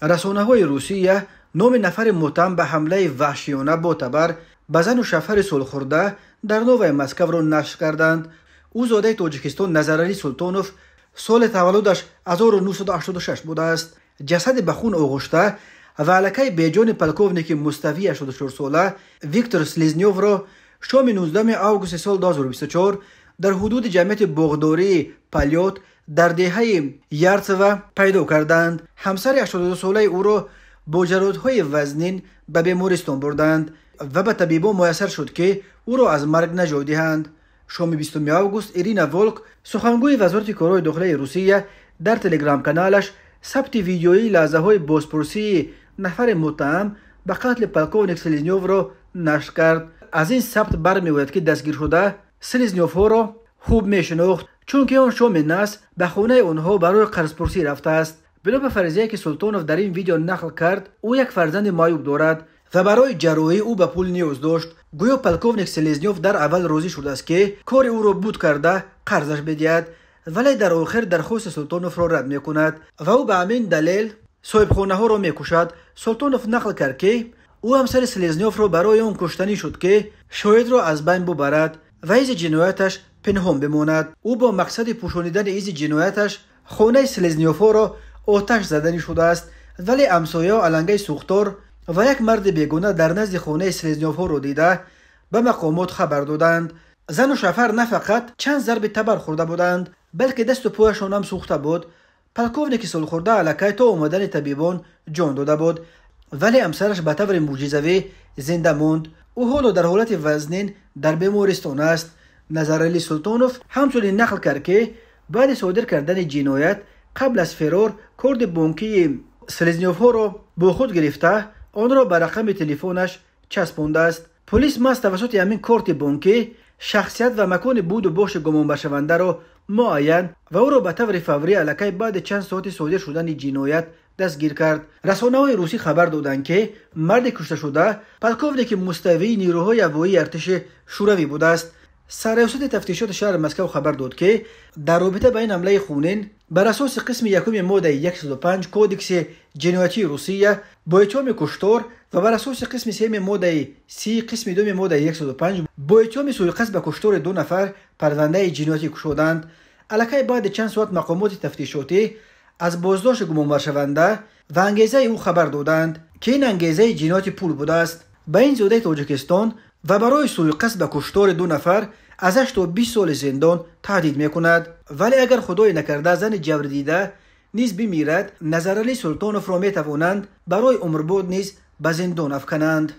رسانه‌های روسیه نام نفر متهم به حمله وحشیانه با تبر به زن و شوهر صلح در نوای مسکو را نشر کردند. او زاده تاجیکستان نظرعلی سلطانوف سال تولدش 1986 بوده است. جسد به خون آغشته و علاقه بیجان پلکوونیک مستوی 84 ساله ویکتور سلیزنیوف را شام 19 آگوست سال 2024 در حدود جمعیت باغداری پالیوت در دهه یارتسو پیدا کردند. همسر 82 ساله او را با جراحت‌های وزنین به بیمارستان بردند و به طبیبان میسر شد که او را از مرگ نجات دهند. شام 20 آگوست ایرینا ولک سخنگوی وزارت کارهای داخلی روسیه در تلگرام کانالش ثبت ویدیویی لحظه‌های بازپرسی نفر متهم به قتل پلکوونیک سلیزنیوف را نشر کرد. از این ثبت برمی‌آید که دستگیر شده سلیزنیوف ها را خوب می‌شناخت، چون که آن شام نصر به خانه آنها برای قرض‌پرسی رفته است. بنا به فرضیه‌ای که سلطانوف در این ویدیو نقل کرد، او یک فرزند معیوب دارد و برای جراحی او به پول نیاز داشت. گویا پلکوونیک سلیزنیوف در اول راضی شده است که کار او را بود کرده قرضش بدهد، ولی در آخر درخواست سلطانوف را رد می‌کند و او به همین دلیل صاحبخانه ها را می‌کشد. سلطانوف نقل کرد که او همسر سلیزنیوف را برای آن کشتنی شد که شاهد را از بین ببرد و ایز جنایتش پنهان بماند. او با مقصد پوشانیدن ایز جنایتش خانه سلیزنیوف را آتش زدنی شده است، ولی همسایه علنگه سوختار و یک مرد بیگانه در نزد خانه سلیزنیوف را دیده به مقامات خبر دادند. زن و شوهر نه فقط چند ضربه تبر خورده بودند، بلکه دست و پایشان هم سوخته بود. پلکوونیک صلح علاقه تا آمدن طبیبان جان داده بود، ولی همسرش به طور معجزه‌ای زنده ماند. او حالا در حالت وزنین در بیمارستان است. نظرعلی سلطانوف همچنین نقل کرد که بعد صادر کردن جنایت قبل از فرار کارت بانکی سلیزنیوف ها را با خود گرفته آن را به رقم تلفنش چسبانده است. پلیس ماست توسط همین کارت بانکی شخصیت و مکان بود و باش گمان بشونده را معین و او را به طور فوری علاقه بعد چند ساعت صادر شدن جنایت دستگیر کرد. رسانه‌های روسی خبر دادند که مرد کشته شده پلکوونیک مستوی نیروهای هوایی ارتش شوروی بوده است. سرریاست تفتیشات شهر مسکو خبر داد که در رابطه با این حمله خونین بر اساس قسم یکم ماده 105 کودکس جنایتی روسیه با اتهام کشتار و بر اساس قسم سوم ماده 30 قسم دوم ماده 105 با اتهام سوءقصد به کشتار 2 نفر پرونده جنایتی گشودند. علاقه بعد چند ساعت مقامات تفتیشاتی از بازداشت گمان شونده و انگیزه او خبر دادند که این انگیزه جنایت پول بوده است. به این زاده تاجیکستان و برای سوءقصد به کشتار 2 نفر از 8 تا 20 سال زندان تهدید میکند، ولی اگر خدای نکرده زن جبر دیده نیز بمیرد، نظرعلی سلطانوف را میتوانند برای عمربود نیز به زندان افکنند.